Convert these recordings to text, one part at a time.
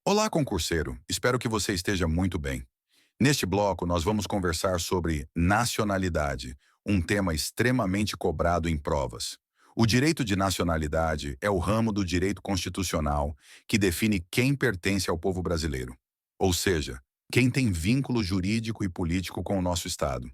Olá, concurseiro. Espero que você esteja muito bem. Neste bloco, nós vamos conversar sobre nacionalidade, um tema extremamente cobrado em provas. O direito de nacionalidade é o ramo do direito constitucional que define quem pertence ao povo brasileiro, ou seja, quem tem vínculo jurídico e político com o nosso Estado.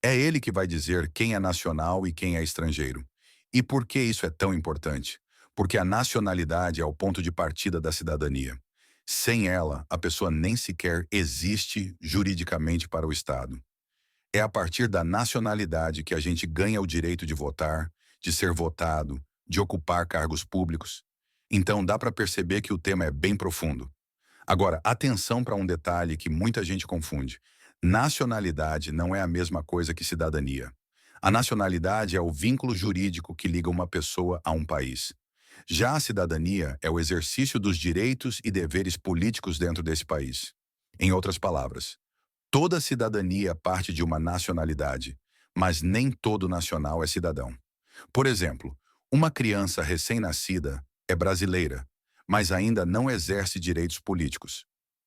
É ele que vai dizer quem é nacional e quem é estrangeiro. E por que isso é tão importante? Porque a nacionalidade é o ponto de partida da cidadania. Sem ela, a pessoa nem sequer existe juridicamente para o Estado. É a partir da nacionalidade que a gente ganha o direito de votar, de ser votado, de ocupar cargos públicos. Então dá para perceber que o tema é bem profundo. Agora, atenção para um detalhe que muita gente confunde. Nacionalidade não é a mesma coisa que cidadania. A nacionalidade é o vínculo jurídico que liga uma pessoa a um país. Já a cidadania é o exercício dos direitos e deveres políticos dentro desse país. Em outras palavras, toda cidadania parte de uma nacionalidade, mas nem todo nacional é cidadão. Por exemplo, uma criança recém-nascida é brasileira, mas ainda não exerce direitos políticos.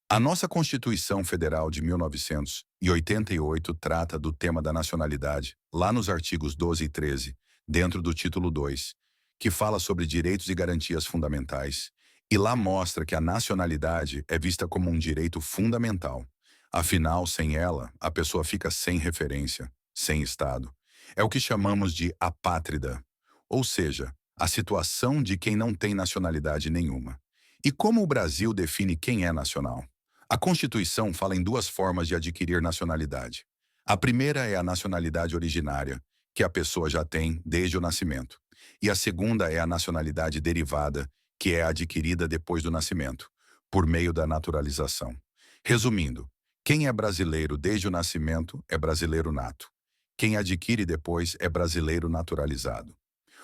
A nossa Constituição Federal de 1988 trata do tema da nacionalidade, lá nos artigos 12 e 13, dentro do título 2, que fala sobre direitos e garantias fundamentais, e lá mostra que a nacionalidade é vista como um direito fundamental. Afinal, sem ela, a pessoa fica sem referência, sem Estado. É o que chamamos de apátrida, ou seja, a situação de quem não tem nacionalidade nenhuma. E como o Brasil define quem é nacional? A Constituição fala em duas formas de adquirir nacionalidade. A primeira é a nacionalidade originária, que a pessoa já tem desde o nascimento. E a segunda é a nacionalidade derivada, que é adquirida depois do nascimento, por meio da naturalização. Resumindo, quem é brasileiro desde o nascimento é brasileiro nato. Quem adquire depois é brasileiro naturalizado.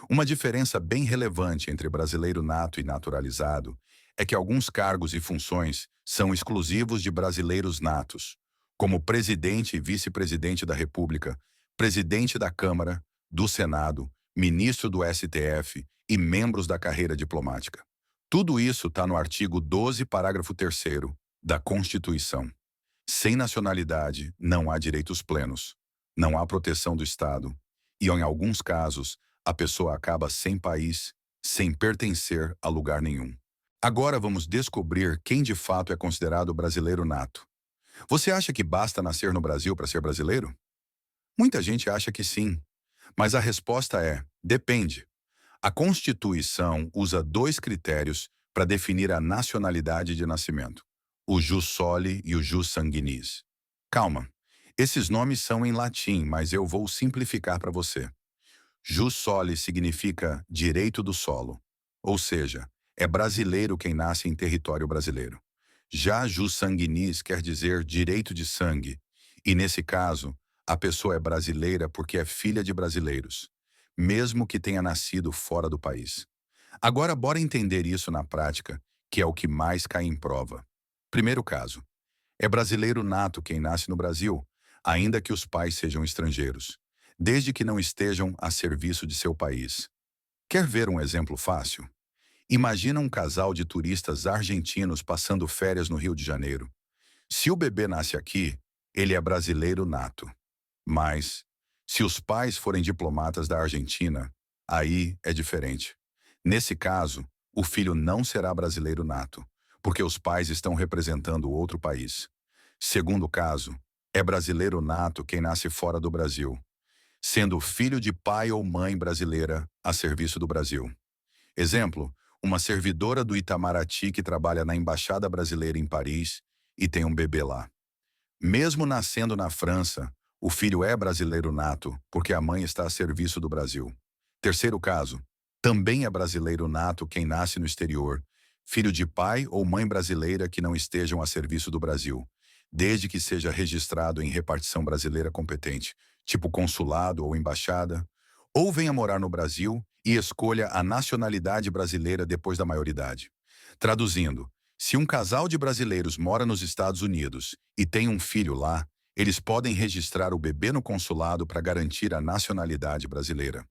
Uma diferença bem relevante entre brasileiro nato e naturalizado é que alguns cargos e funções são exclusivos de brasileiros natos, como presidente e vice-presidente da República, presidente da Câmara, do Senado, ministro do STF e membros da carreira diplomática. Tudo isso está no artigo 12, parágrafo 3º da Constituição. Sem nacionalidade, não há direitos plenos, não há proteção do Estado e, em alguns casos, a pessoa acaba sem país, sem pertencer a lugar nenhum. Agora vamos descobrir quem de fato é considerado brasileiro nato. Você acha que basta nascer no Brasil para ser brasileiro? Muita gente acha que sim, mas a resposta é: depende. A Constituição usa dois critérios para definir a nacionalidade de nascimento: o jus soli e o jus sanguinis. Calma, esses nomes são em latim, mas eu vou simplificar para você. Jus soli significa direito do solo, ou seja, é brasileiro quem nasce em território brasileiro. Já jus sanguinis quer dizer direito de sangue, e nesse caso, a pessoa é brasileira porque é filha de brasileiros, mesmo que tenha nascido fora do país. Agora, bora entender isso na prática, que é o que mais cai em prova. Primeiro caso, é brasileiro nato quem nasce no Brasil, ainda que os pais sejam estrangeiros, desde que não estejam a serviço de seu país. Quer ver um exemplo fácil? Imagina um casal de turistas argentinos passando férias no Rio de Janeiro. Se o bebê nasce aqui, ele é brasileiro nato. Mas, se os pais forem diplomatas da Argentina, aí é diferente. Nesse caso, o filho não será brasileiro nato, porque os pais estão representando outro país. Segundo caso, é brasileiro nato quem nasce fora do Brasil, sendo filho de pai ou mãe brasileira a serviço do Brasil. Exemplo, uma servidora do Itamaraty que trabalha na Embaixada Brasileira em Paris e tem um bebê lá. Mesmo nascendo na França, o filho é brasileiro nato porque a mãe está a serviço do Brasil. Terceiro caso, também é brasileiro nato quem nasce no exterior, filho de pai ou mãe brasileira que não estejam a serviço do Brasil, desde que seja registrado em repartição brasileira competente, tipo consulado ou embaixada, ou venha morar no Brasil e escolha a nacionalidade brasileira depois da maioridade. Traduzindo, se um casal de brasileiros mora nos Estados Unidos e tem um filho lá, eles podem registrar o bebê no consulado para garantir a nacionalidade brasileira.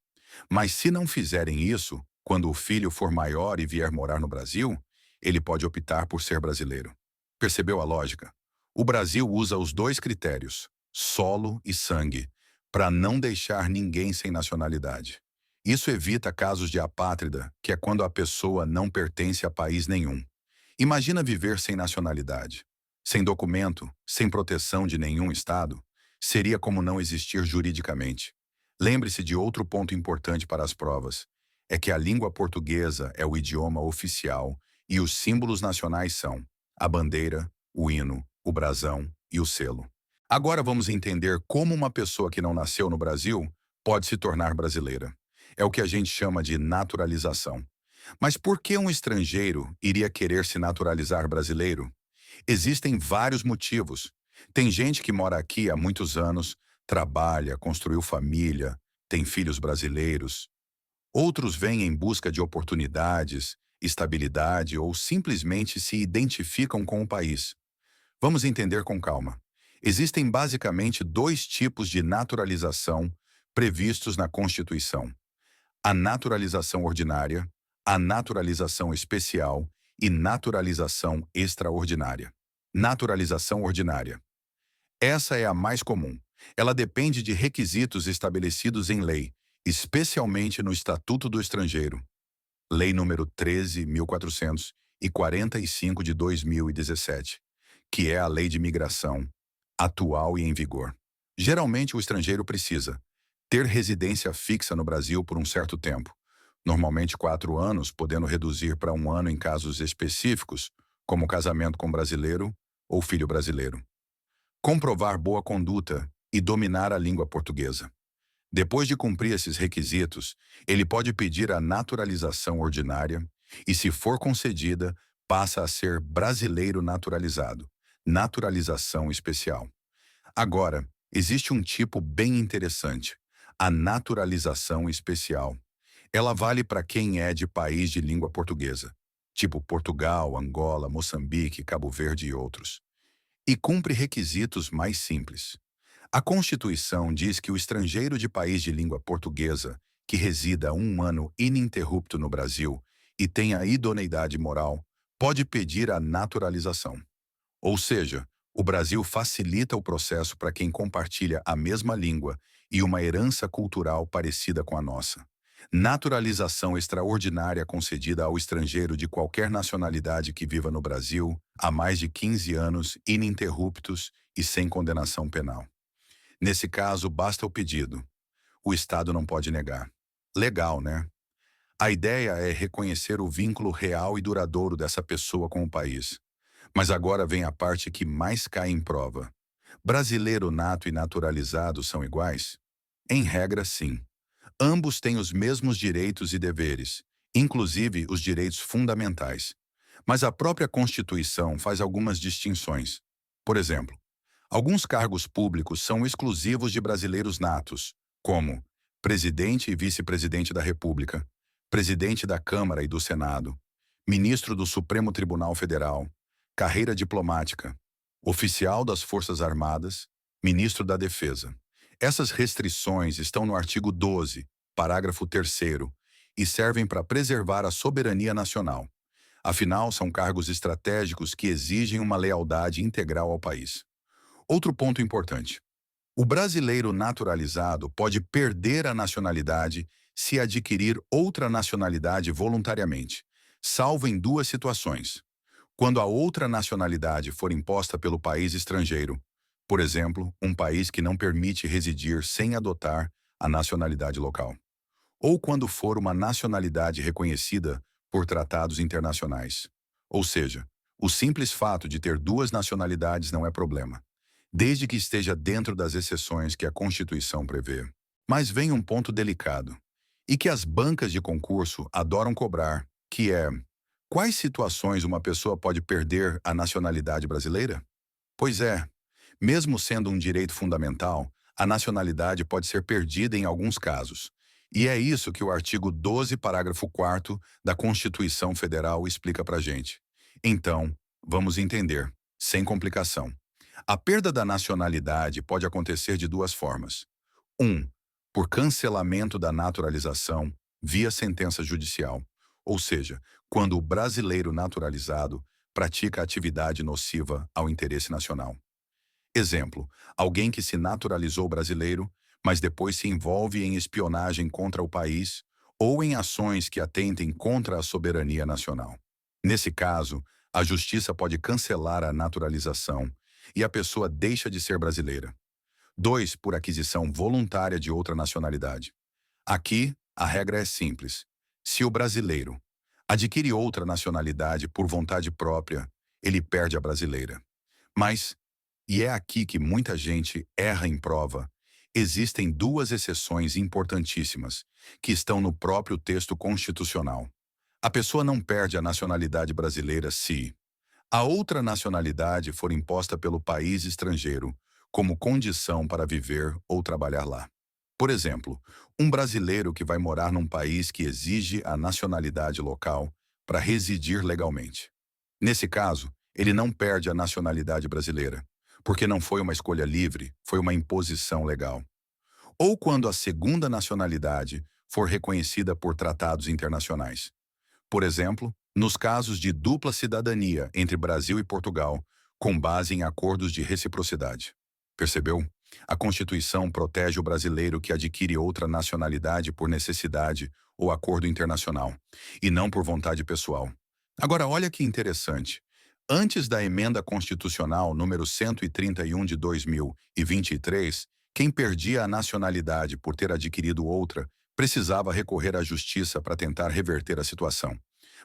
Mas se não fizerem isso, quando o filho for maior e vier morar no Brasil, ele pode optar por ser brasileiro. Percebeu a lógica? O Brasil usa os dois critérios, solo e sangue, para não deixar ninguém sem nacionalidade. Isso evita casos de apátrida, que é quando a pessoa não pertence a país nenhum. Imagina viver sem nacionalidade, sem documento, sem proteção de nenhum estado. Seria como não existir juridicamente. Lembre-se de outro ponto importante para as provas. É que a língua portuguesa é o idioma oficial e os símbolos nacionais são a bandeira, o hino, o brasão e o selo. Agora vamos entender como uma pessoa que não nasceu no Brasil pode se tornar brasileira. É o que a gente chama de naturalização. Mas por que um estrangeiro iria querer se naturalizar brasileiro? Existem vários motivos. Tem gente que mora aqui há muitos anos, trabalha, construiu família, tem filhos brasileiros. Outros vêm em busca de oportunidades, estabilidade ou simplesmente se identificam com o país. Vamos entender com calma. Existem basicamente dois tipos de naturalização previstos na Constituição: a naturalização ordinária, a naturalização especial e naturalização extraordinária. Naturalização ordinária. Essa é a mais comum. Ela depende de requisitos estabelecidos em lei, especialmente no Estatuto do Estrangeiro, Lei número 13.445 de 2017, que é a Lei de Migração, atual e em vigor. Geralmente, o estrangeiro precisa ter residência fixa no Brasil por um certo tempo, normalmente 4 anos, podendo reduzir para 1 ano em casos específicos, como casamento com brasileiro ou filho brasileiro. Comprovar boa conduta e dominar a língua portuguesa. Depois de cumprir esses requisitos, ele pode pedir a naturalização ordinária e, se for concedida, passa a ser brasileiro naturalizado, naturalização especial. Agora, existe um tipo bem interessante, a naturalização especial. Ela vale para quem é de país de língua portuguesa, tipo Portugal, Angola, Moçambique, Cabo Verde e outros, e cumpre requisitos mais simples. A Constituição diz que o estrangeiro de país de língua portuguesa, que resida 1 ano ininterrupto no Brasil e tenha idoneidade moral, pode pedir a naturalização. Ou seja, o Brasil facilita o processo para quem compartilha a mesma língua e uma herança cultural parecida com a nossa. Naturalização extraordinária concedida ao estrangeiro de qualquer nacionalidade que viva no Brasil há mais de 15 anos ininterruptos e sem condenação penal. Nesse caso, basta o pedido. O Estado não pode negar. Legal, né? A ideia é reconhecer o vínculo real e duradouro dessa pessoa com o país. Mas agora vem a parte que mais cai em prova. Brasileiro nato e naturalizado são iguais? Em regra, sim. Ambos têm os mesmos direitos e deveres, inclusive os direitos fundamentais. Mas a própria Constituição faz algumas distinções. Por exemplo, alguns cargos públicos são exclusivos de brasileiros natos, como presidente e vice-presidente da República, presidente da Câmara e do Senado, ministro do Supremo Tribunal Federal, carreira diplomática, oficial das Forças Armadas, ministro da Defesa. Essas restrições estão no artigo 12, parágrafo 3º, e servem para preservar a soberania nacional. Afinal, são cargos estratégicos que exigem uma lealdade integral ao país. Outro ponto importante. O brasileiro naturalizado pode perder a nacionalidade se adquirir outra nacionalidade voluntariamente, salvo em 2 situações. Quando a outra nacionalidade for imposta pelo país estrangeiro, por exemplo, um país que não permite residir sem adotar a nacionalidade local, ou quando for uma nacionalidade reconhecida por tratados internacionais. Ou seja, o simples fato de ter 2 nacionalidades não é problema, desde que esteja dentro das exceções que a Constituição prevê. Mas vem um ponto delicado, e que as bancas de concurso adoram cobrar, que é: quais situações uma pessoa pode perder a nacionalidade brasileira? Pois é, mesmo sendo um direito fundamental, a nacionalidade pode ser perdida em alguns casos. E é isso que o artigo 12, parágrafo 4º da Constituição Federal explica pra gente. Então, vamos entender, sem complicação. A perda da nacionalidade pode acontecer de 2 formas. 1. Por cancelamento da naturalização via sentença judicial. Ou seja, quando o brasileiro naturalizado pratica atividade nociva ao interesse nacional. Exemplo, alguém que se naturalizou brasileiro, mas depois se envolve em espionagem contra o país ou em ações que atentem contra a soberania nacional. Nesse caso, a justiça pode cancelar a naturalização e a pessoa deixa de ser brasileira. 2. Por aquisição voluntária de outra nacionalidade. Aqui, a regra é simples. Se o brasileiro adquire outra nacionalidade por vontade própria, ele perde a brasileira. Mas, e é aqui que muita gente erra em prova, existem duas exceções importantíssimas, que estão no próprio texto constitucional. A pessoa não perde a nacionalidade brasileira se a outra nacionalidade for imposta pelo país estrangeiro, como condição para viver ou trabalhar lá. Por exemplo, um brasileiro que vai morar num país que exige a nacionalidade local para residir legalmente. Nesse caso, ele não perde a nacionalidade brasileira, porque não foi uma escolha livre, foi uma imposição legal. Ou quando a segunda nacionalidade for reconhecida por tratados internacionais. Por exemplo, nos casos de dupla cidadania entre Brasil e Portugal, com base em acordos de reciprocidade. Percebeu? A Constituição protege o brasileiro que adquire outra nacionalidade por necessidade ou acordo internacional, e não por vontade pessoal. Agora, olha que interessante. Antes da emenda constitucional número 131 de 2023, quem perdia a nacionalidade por ter adquirido outra precisava recorrer à justiça para tentar reverter a situação.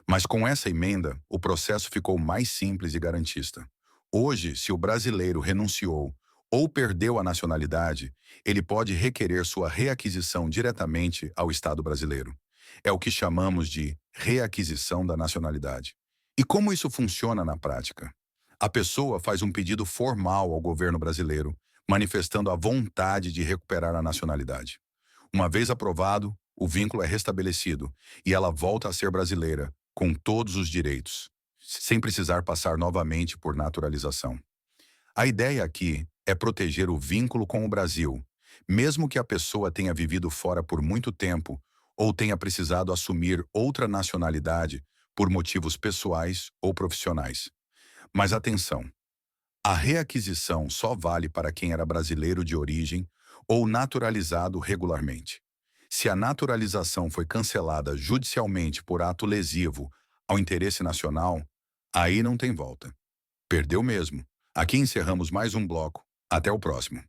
Mas com essa emenda, o processo ficou mais simples e garantista. Hoje, se o brasileiro renunciou ou perdeu a nacionalidade, ele pode requerer sua reaquisição diretamente ao Estado brasileiro. É o que chamamos de reaquisição da nacionalidade. E como isso funciona na prática? A pessoa faz um pedido formal ao governo brasileiro, manifestando a vontade de recuperar a nacionalidade. Uma vez aprovado, o vínculo é restabelecido e ela volta a ser brasileira, com todos os direitos, sem precisar passar novamente por naturalização. A ideia aqui é proteger o vínculo com o Brasil, mesmo que a pessoa tenha vivido fora por muito tempo ou tenha precisado assumir outra nacionalidade por motivos pessoais ou profissionais. Mas atenção, a reaquisição só vale para quem era brasileiro de origem ou naturalizado regularmente. Se a naturalização foi cancelada judicialmente por ato lesivo ao interesse nacional, aí não tem volta. Perdeu mesmo. Aqui encerramos mais um bloco. Até o próximo.